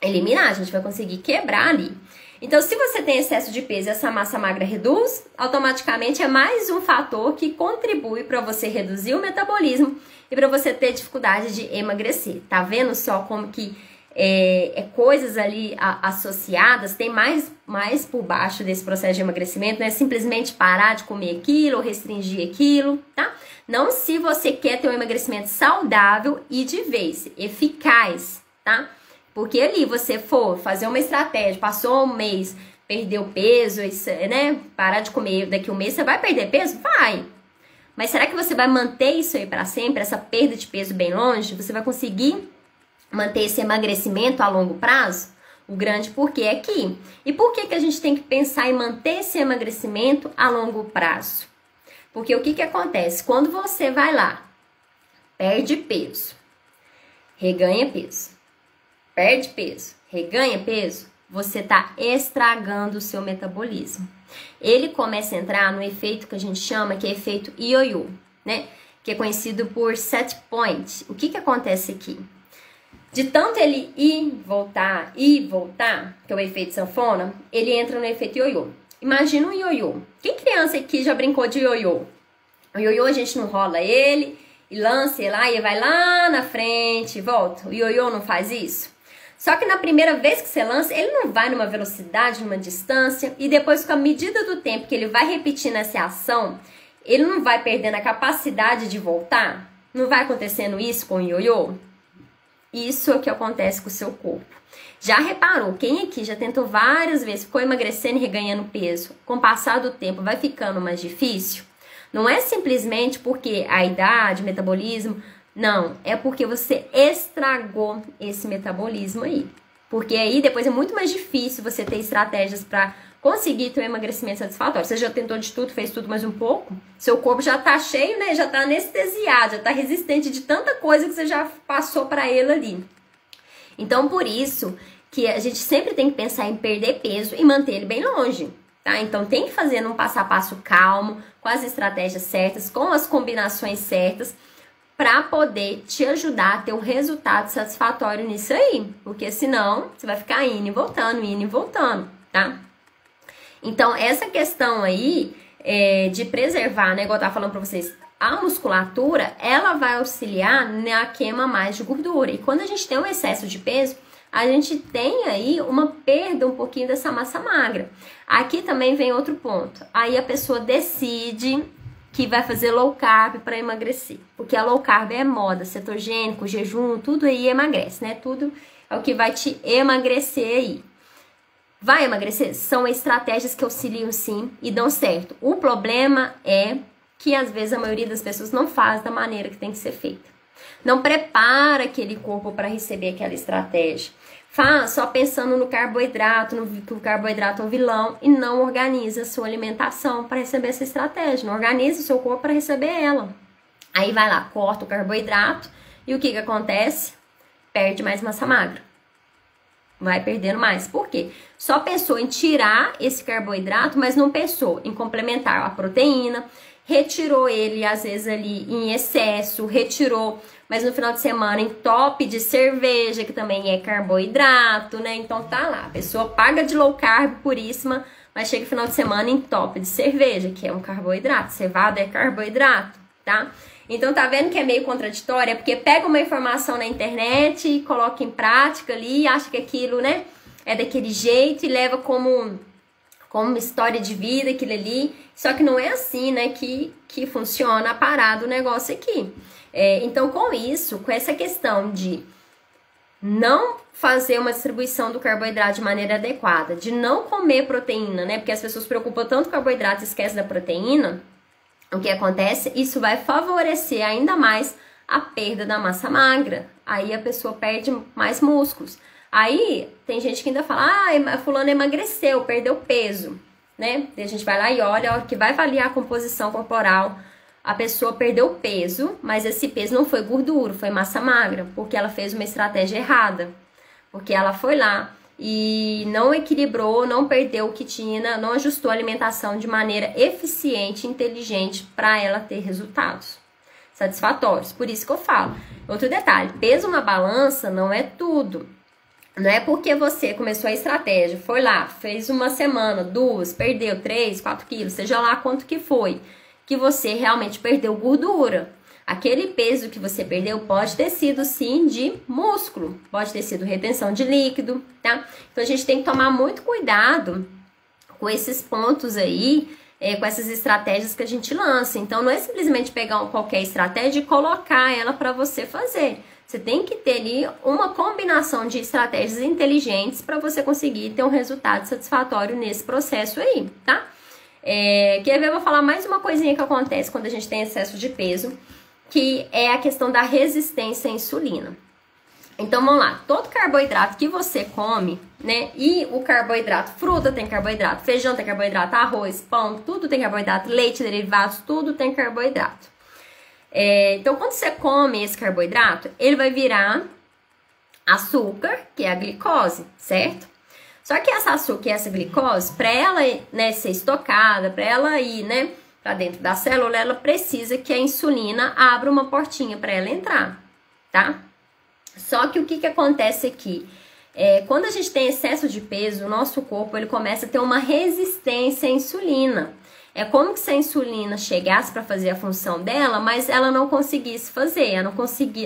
eliminar, a gente vai conseguir quebrar ali. Então, se você tem excesso de peso e essa massa magra reduz, automaticamente é mais um fator que contribui para você reduzir o metabolismo e para você ter dificuldade de emagrecer. Tá vendo só como que coisas ali associadas, tem mais por baixo desse processo de emagrecimento, não é simplesmente parar de comer aquilo ou restringir aquilo, tá? Não se você quer ter um emagrecimento saudável e de vez, eficaz, tá? Porque ali você for fazer uma estratégia, passou um mês, perdeu peso, né? Parar de comer daqui a um mês, você vai perder peso? Vai! Mas será que você vai manter isso aí para sempre, essa perda de peso bem longe? Você vai conseguir manter esse emagrecimento a longo prazo? O grande porquê é aqui. E por que a gente tem que pensar em manter esse emagrecimento a longo prazo? Porque o que acontece? Quando você vai lá, perde peso, reganha peso, perde peso, reganha peso, você está estragando o seu metabolismo. Ele começa a entrar no efeito que a gente chama, que é efeito ioiô, né? Que é conhecido por set point. O que acontece aqui? De tanto ele ir, voltar, que é o efeito sanfona, ele entra no efeito ioiô. Imagina um ioiô. Quem criança aqui já brincou de ioiô? O ioiô a gente não rola ele e lança ele lá e vai lá na frente e volta. O ioiô não faz isso? Só que na primeira vez que você lança, ele não vai numa velocidade, numa distância, e depois com a medida do tempo que ele vai repetindo essa ação, ele não vai perdendo a capacidade de voltar? Não vai acontecendo isso com o ioiô? Isso é o que acontece com o seu corpo. Já reparou, quem aqui já tentou várias vezes, ficou emagrecendo e reganhando peso, com o passar do tempo vai ficando mais difícil? Não é simplesmente porque a idade, o metabolismo... Não, é porque você estragou esse metabolismo aí. Porque aí depois é muito mais difícil você ter estratégias para conseguir ter um emagrecimento satisfatório. Você já tentou de tudo, fez tudo mais um pouco, seu corpo já tá cheio, né? Já tá anestesiado, já tá resistente de tanta coisa que você já passou para ele ali. Então, por isso que a gente sempre tem que pensar em perder peso e manter ele bem longe, tá? Então, tem que fazer num passo a passo calmo, com as estratégias certas, com as combinações certas, para poder te ajudar a ter um resultado satisfatório nisso aí. Porque senão, você vai ficar indo e voltando, tá? Então, essa questão aí de preservar, né? Igual eu tava falando pra vocês, a musculatura, ela vai auxiliar na queima mais de gordura. E quando a gente tem um excesso de peso, a gente tem aí uma perda um pouquinho dessa massa magra. Aqui também vem outro ponto. Aí a pessoa decide que vai fazer low carb para emagrecer. Porque a low carb é moda, cetogênico, jejum, tudo aí emagrece, né? Tudo é o que vai te emagrecer aí. Vai emagrecer? São estratégias que auxiliam sim e dão certo. O problema é que às vezes a maioria das pessoas não faz da maneira que tem que ser feita. Não prepara aquele corpo para receber aquela estratégia. Faz só pensando no carboidrato, que o carboidrato é um vilão, e não organiza a sua alimentação para receber essa estratégia. Não organiza o seu corpo para receber ela. Aí vai lá, corta o carboidrato e o que acontece? Perde mais massa magra. Vai perdendo mais. Por quê? Só pensou em tirar esse carboidrato, mas não pensou em complementar a proteína. Retirou ele, às vezes, ali em excesso. Retirou, mas no final de semana, em top de cerveja, que também é carboidrato, né? Então tá lá. A pessoa paga de low carb puríssima, mas chega no final de semana em top de cerveja, que é um carboidrato. Cevada é carboidrato, tá? Então tá vendo que é meio contraditório? É porque pega uma informação na internet e coloca em prática ali, acha que aquilo, né, é daquele jeito e leva como uma história de vida aquilo ali. Só que não é assim, né, que funciona a parada do negócio aqui. Então com isso, com essa questão de não fazer uma distribuição do carboidrato de maneira adequada, de não comer proteína, né, porque as pessoas se preocupam tanto com o carboidrato e esquecem da proteína. O que acontece? Isso vai favorecer ainda mais a perda da massa magra. Aí a pessoa perde mais músculos. Aí tem gente que ainda fala, fulano emagreceu, perdeu peso, né? E a gente vai lá e olha, que vai avaliar a composição corporal. A pessoa perdeu peso, mas esse peso não foi gordura, foi massa magra, porque ela fez uma estratégia errada. Porque ela foi lá e não equilibrou, não perdeu o que tinha, não ajustou a alimentação de maneira eficiente, inteligente, para ela ter resultados satisfatórios. Por isso que eu falo. Outro detalhe, peso na balança não é tudo. Não é porque você começou a estratégia, foi lá, fez uma semana, 2, perdeu 3, 4 quilos, seja lá quanto que foi, que você realmente perdeu gordura. Aquele peso que você perdeu pode ter sido, sim, de músculo. Pode ter sido retenção de líquido, tá? Então, a gente tem que tomar muito cuidado com esses pontos aí, com essas estratégias que a gente lança. Então, não é simplesmente pegar qualquer estratégia e colocar ela para você fazer. Você tem que ter ali uma combinação de estratégias inteligentes para você conseguir ter um resultado satisfatório nesse processo aí, tá? Quer ver? Eu vou falar mais uma coisinha que acontece quando a gente tem excesso de peso, que é a questão da resistência à insulina. Então, vamos lá. Todo carboidrato que você come, né? E o carboidrato, fruta tem carboidrato, feijão tem carboidrato, arroz, pão, tudo tem carboidrato, leite, derivados, tudo tem carboidrato. Então, quando você come esse carboidrato, ele vai virar açúcar, que é a glicose, certo? Só que essa açúcar e essa glicose, para ela, né, ser estocada, para ela ir, né, para dentro da célula, ela precisa que a insulina abra uma portinha para ela entrar, tá? Só que o que acontece aqui? Quando a gente tem excesso de peso, o nosso corpo ele começa a ter uma resistência à insulina. É como se a insulina chegasse para fazer a função dela, mas ela não conseguisse fazer, ela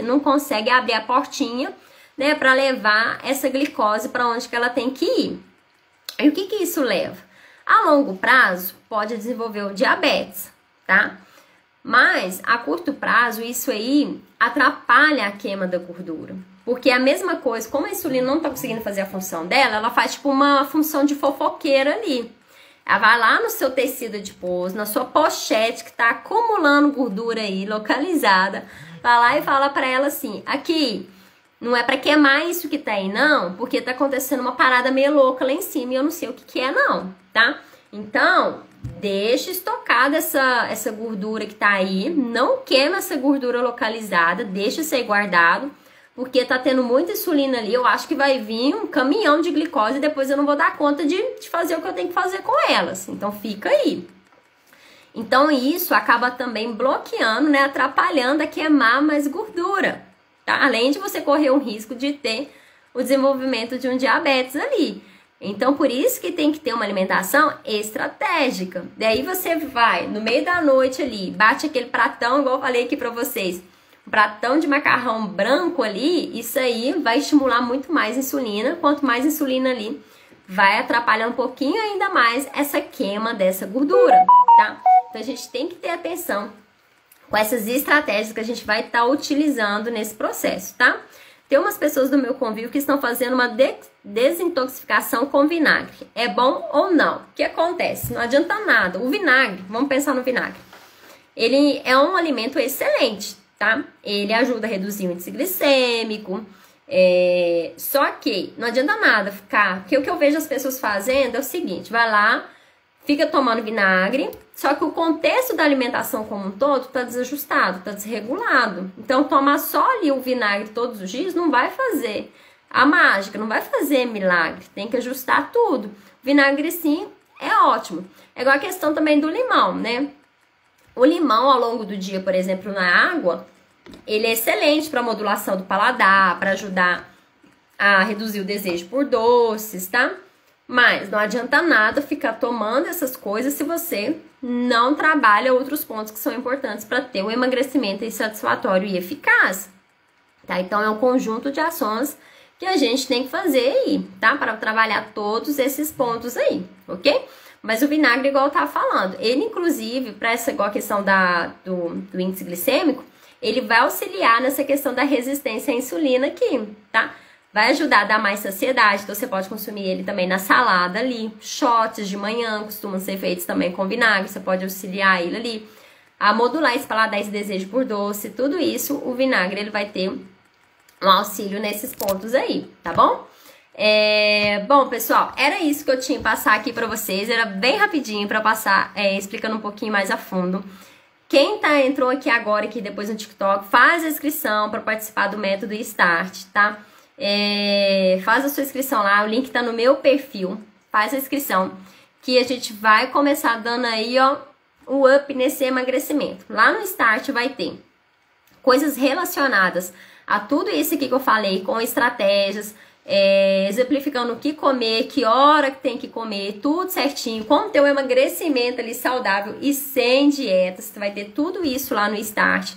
não consegue abrir a portinha, né, para levar essa glicose para onde que ela tem que ir. E o que isso leva? A longo prazo, pode desenvolver o diabetes, tá? Mas, a curto prazo, isso aí atrapalha a queima da gordura. Porque é a mesma coisa, como a insulina não tá conseguindo fazer a função dela, ela faz tipo uma função de fofoqueira ali. Ela vai lá no seu tecido adiposo, na sua pochete que tá acumulando gordura aí, localizada. Vai lá e fala pra ela assim, aqui, não é pra queimar isso que tá aí não, porque tá acontecendo uma parada meio louca lá em cima e eu não sei o que é não, tá? Então, deixa estocada essa gordura que tá aí, não queima essa gordura localizada, deixa isso aí guardado, porque tá tendo muita insulina ali, eu acho que vai vir um caminhão de glicose e depois eu não vou dar conta de fazer o que eu tenho que fazer com elas, então fica aí. Então isso acaba também bloqueando, né, atrapalhando a queimar mais gordura, tá? Além de você correr o risco de ter o desenvolvimento de um diabetes ali. Então, por isso que tem que ter uma alimentação estratégica. Daí você vai, no meio da noite ali, bate aquele pratão, igual eu falei aqui pra vocês, um pratão de macarrão branco ali, isso aí vai estimular muito mais insulina. Quanto mais insulina ali, vai atrapalhar um pouquinho ainda mais essa queima dessa gordura, tá? Então, a gente tem que ter atenção com essas estratégias que a gente vai estar utilizando nesse processo, tá? Tem umas pessoas do meu convívio que estão fazendo uma desintoxicação com vinagre. É bom ou não? O que acontece? Não adianta nada. O vinagre, vamos pensar no vinagre. Ele é um alimento excelente, tá? Ele ajuda a reduzir o índice glicêmico. Só que não adianta nada ficar, porque o que eu vejo as pessoas fazendo é o seguinte, vai lá, fica tomando vinagre, só que o contexto da alimentação como um todo tá desajustado, tá desregulado. Então, tomar só ali o vinagre todos os dias não vai fazer a mágica, não vai fazer milagre. Tem que ajustar tudo. O vinagre, sim, é ótimo. É igual a questão também do limão, né? O limão, ao longo do dia, por exemplo, na água, ele é excelente para modulação do paladar, para ajudar a reduzir o desejo por doces, tá? Mas não adianta nada ficar tomando essas coisas se você não trabalha outros pontos que são importantes para ter um emagrecimento satisfatório e eficaz, tá? Então, é um conjunto de ações que a gente tem que fazer aí, tá? Para trabalhar todos esses pontos aí, ok? Mas o vinagre, igual eu tava falando, ele, inclusive, para essa igual a questão do índice glicêmico, ele vai auxiliar nessa questão da resistência à insulina aqui, tá? Vai ajudar a dar mais saciedade, então você pode consumir ele também na salada ali. Shots de manhã costumam ser feitos também com vinagre, você pode auxiliar ele ali a modular esse paladar, esse desejo por doce, tudo isso, o vinagre ele vai ter um auxílio nesses pontos aí, tá bom? Bom, pessoal, era isso que eu tinha que passar aqui pra vocês, era bem rapidinho pra passar, explicando um pouquinho mais a fundo. Quem entrou aqui agora, aqui depois no TikTok, faz a inscrição para participar do método Start, tá? Faz a sua inscrição lá, o link tá no meu perfil, faz a inscrição, que a gente vai começar dando aí, ó, o up nesse emagrecimento. Lá no Start vai ter coisas relacionadas a tudo isso aqui que eu falei, com estratégias, exemplificando o que comer, que hora que tem que comer, tudo certinho, como ter um emagrecimento ali saudável e sem dieta. Você vai ter tudo isso lá no Start,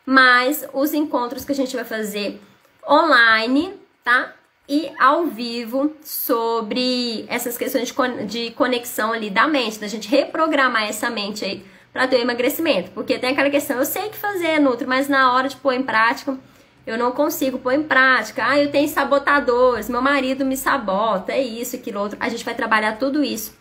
mais os encontros que a gente vai fazer online, tá? E ao vivo sobre essas questões de conexão ali da mente, da gente reprogramar essa mente aí para ter o emagrecimento, porque tem aquela questão, eu sei que fazer, Nutri, mas na hora de pôr em prática eu não consigo pôr em prática. Eu tenho sabotadores, meu marido me sabota, é isso, aquilo, outro. A gente vai trabalhar tudo isso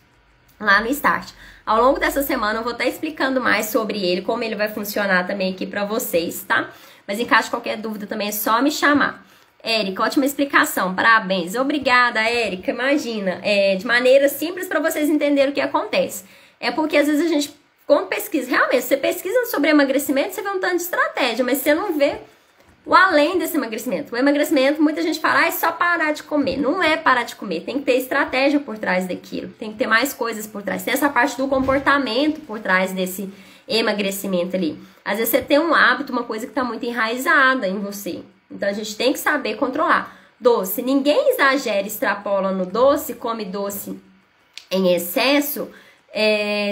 lá no Start. Ao longo dessa semana eu vou estar explicando mais sobre ele, como ele vai funcionar também aqui pra vocês, tá? Mas em caso de qualquer dúvida também é só me chamar. Érica, ótima explicação, parabéns. Obrigada, Érica, imagina. De maneira simples pra vocês entenderem o que acontece. É porque às vezes a gente, quando pesquisa, realmente, você pesquisa sobre emagrecimento, você vê um tanto de estratégia, mas você não vê o além desse emagrecimento. O emagrecimento, muita gente fala, é só parar de comer. Não é parar de comer, tem que ter estratégia por trás daquilo, tem que ter mais coisas por trás. Tem essa parte do comportamento por trás desse emagrecimento ali. Às vezes você tem um hábito, uma coisa que está muito enraizada em você. Então a gente tem que saber controlar. Doce, ninguém exagera, extrapola no doce, come doce em excesso,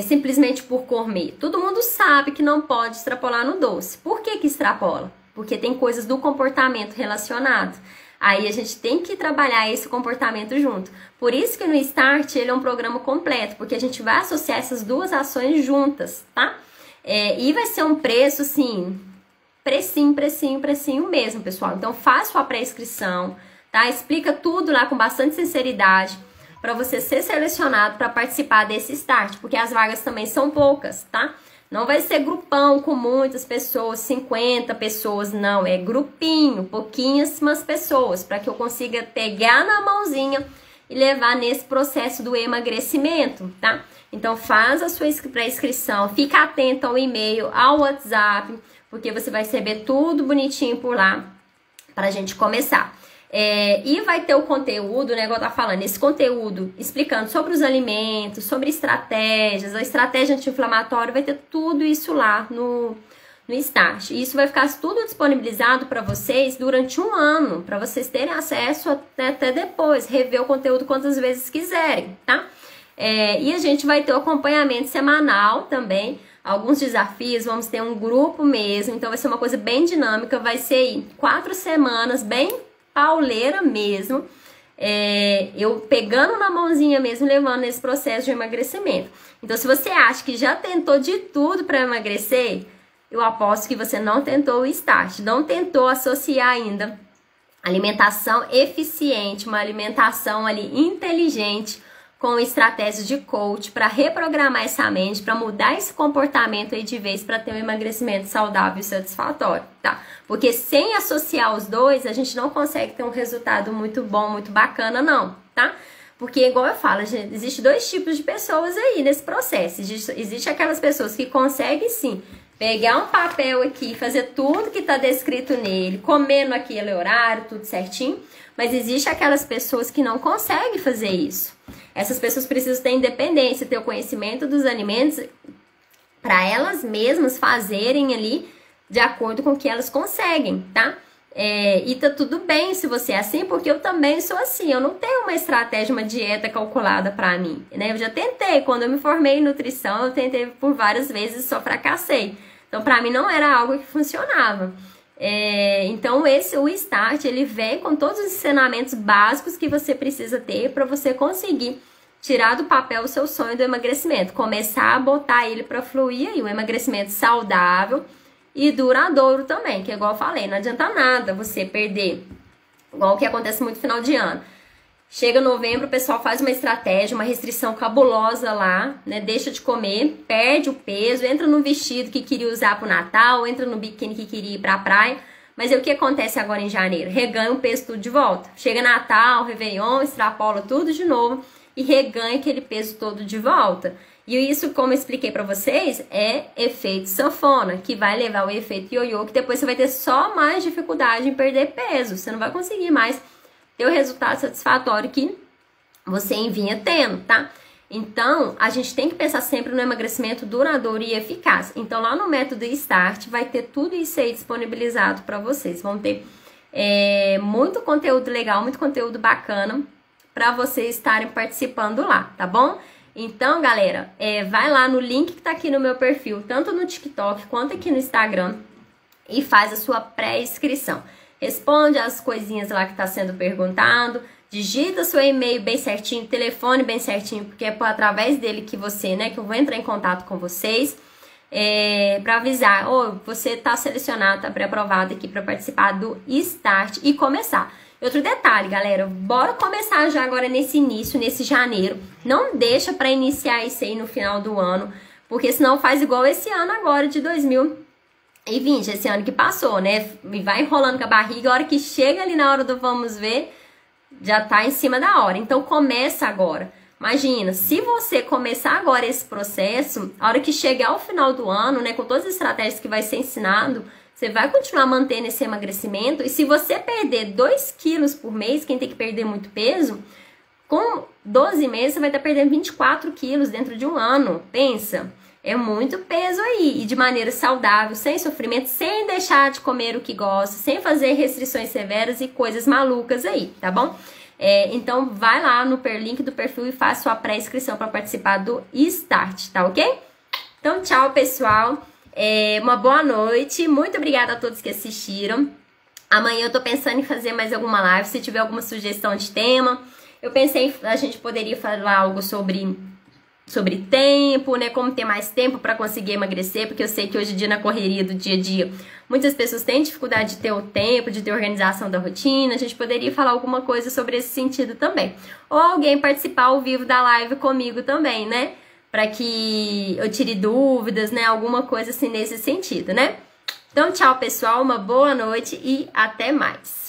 simplesmente por comer. Todo mundo sabe que não pode extrapolar no doce. Por que extrapola? Porque tem coisas do comportamento relacionado. Aí a gente tem que trabalhar esse comportamento junto. Por isso que no Start ele é um programa completo, porque a gente vai associar essas duas ações juntas, tá? E vai ser um preço, assim, precinho mesmo, pessoal. Então faz sua pré-inscrição, tá? Explica tudo lá com bastante sinceridade para você ser selecionado para participar desse Start, porque as vagas também são poucas, tá? Não vai ser grupão com muitas pessoas, 50 pessoas, não. É grupinho, pouquíssimas pessoas, para que eu consiga pegar na mãozinha e levar nesse processo do emagrecimento, tá? Então, faz a sua pré-inscrição, fica atento ao e-mail, ao WhatsApp, porque você vai receber tudo bonitinho por lá para a gente começar. E vai ter o conteúdo, né, igual eu tava falando, esse conteúdo explicando sobre os alimentos, sobre estratégias, a estratégia anti-inflamatória, vai ter tudo isso lá no Start. E isso vai ficar tudo disponibilizado para vocês durante um ano, para vocês terem acesso até depois, rever o conteúdo quantas vezes quiserem, tá? E a gente vai ter o acompanhamento semanal também, alguns desafios, vamos ter um grupo mesmo, então vai ser uma coisa bem dinâmica, vai ser aí 4 semanas, bem pauleira mesmo, eu pegando na mãozinha mesmo, levando esse processo de emagrecimento. Então, se você acha que já tentou de tudo para emagrecer, eu aposto que você não tentou o Start, não tentou associar ainda alimentação eficiente, uma alimentação ali inteligente com estratégias de coach para reprogramar essa mente, para mudar esse comportamento aí de vez para ter um emagrecimento saudável e satisfatório, tá? Porque sem associar os dois, a gente não consegue ter um resultado muito bom, muito bacana, não, tá? Porque, igual eu falo, existe dois tipos de pessoas aí nesse processo. Existe aquelas pessoas que conseguem, sim, pegar um papel aqui, fazer tudo que está descrito nele, comendo aquele horário, tudo certinho. Mas existe aquelas pessoas que não conseguem fazer isso. Essas pessoas precisam ter independência, ter o conhecimento dos alimentos para elas mesmas fazerem ali de acordo com o que elas conseguem, tá? E tá tudo bem se você é assim, porque eu também sou assim. Eu não tenho uma estratégia, uma dieta calculada pra mim, né? Eu já tentei, quando eu me formei em nutrição, eu tentei por várias vezes e só fracassei. Então, pra mim não era algo que funcionava. Então, o Start, ele vem com todos os ensinamentos básicos que você precisa ter para você conseguir tirar do papel o seu sonho do emagrecimento. Começar a botar ele pra fluir aí, um emagrecimento saudável e duradouro também, que é igual eu falei, não adianta nada você perder, igual o que acontece muito no final de ano. Chega novembro, o pessoal faz uma estratégia, uma restrição cabulosa lá, né? Deixa de comer, perde o peso, entra no vestido que queria usar pro Natal, entra no biquíni que queria ir pra praia. Mas aí o que acontece agora em janeiro? Reganha o peso tudo de volta. Chega Natal, Réveillon, extrapola tudo de novo e reganha aquele peso todo de volta. E isso, como eu expliquei pra vocês, é efeito sanfona, que vai levar ao efeito ioiô, que depois você vai ter só mais dificuldade em perder peso. Você não vai conseguir mais ter o resultado satisfatório que você vinha tendo, tá? Então, a gente tem que pensar sempre no emagrecimento duradouro e eficaz. Então, lá no método Start, vai ter tudo isso aí disponibilizado para vocês. Vão ter muito conteúdo legal, muito conteúdo bacana para vocês estarem participando lá, tá bom? Então, galera, vai lá no link que tá aqui no meu perfil, tanto no TikTok quanto aqui no Instagram, e faz a sua pré-inscrição. Responde as coisinhas lá que tá sendo perguntado, digita seu e-mail bem certinho, telefone bem certinho, porque é através dele que você, né, que eu vou entrar em contato com vocês, para avisar, você tá selecionado, tá pré-aprovado aqui para participar do Start e começar. Outro detalhe, galera, bora começar já agora nesse início, nesse janeiro. Não deixa para iniciar isso aí no final do ano, porque senão faz igual esse ano agora de 2020, esse ano que passou, né? E vai enrolando com a barriga, a hora que chega ali na hora do vamos ver, já tá em cima da hora. Então começa agora. Imagina, se você começar agora esse processo, a hora que chegar ao final do ano, né, com todas as estratégias que vai ser ensinado, você vai continuar mantendo esse emagrecimento. E se você perder 2 quilos por mês, quem tem que perder muito peso, com 12 meses você vai estar perdendo 24 quilos dentro de um ano. Pensa, é muito peso aí. E de maneira saudável, sem sofrimento, sem deixar de comer o que gosta, sem fazer restrições severas e coisas malucas aí, tá bom? Então vai lá no link do perfil e faça sua pré-inscrição para participar do Start, tá ok? Então tchau, pessoal. Uma boa noite, muito obrigada a todos que assistiram. Amanhã eu tô pensando em fazer mais alguma live, se tiver alguma sugestão de tema. Eu pensei a gente poderia falar algo sobre tempo, né, como ter mais tempo para conseguir emagrecer, porque eu sei que hoje em dia na correria do dia a dia, muitas pessoas têm dificuldade de ter o tempo, de ter organização da rotina. A gente poderia falar alguma coisa sobre esse sentido também. Ou alguém participar ao vivo da live comigo também, né? Para que eu tire dúvidas, né? Alguma coisa assim nesse sentido, né? Então, tchau, pessoal. Uma boa noite e até mais.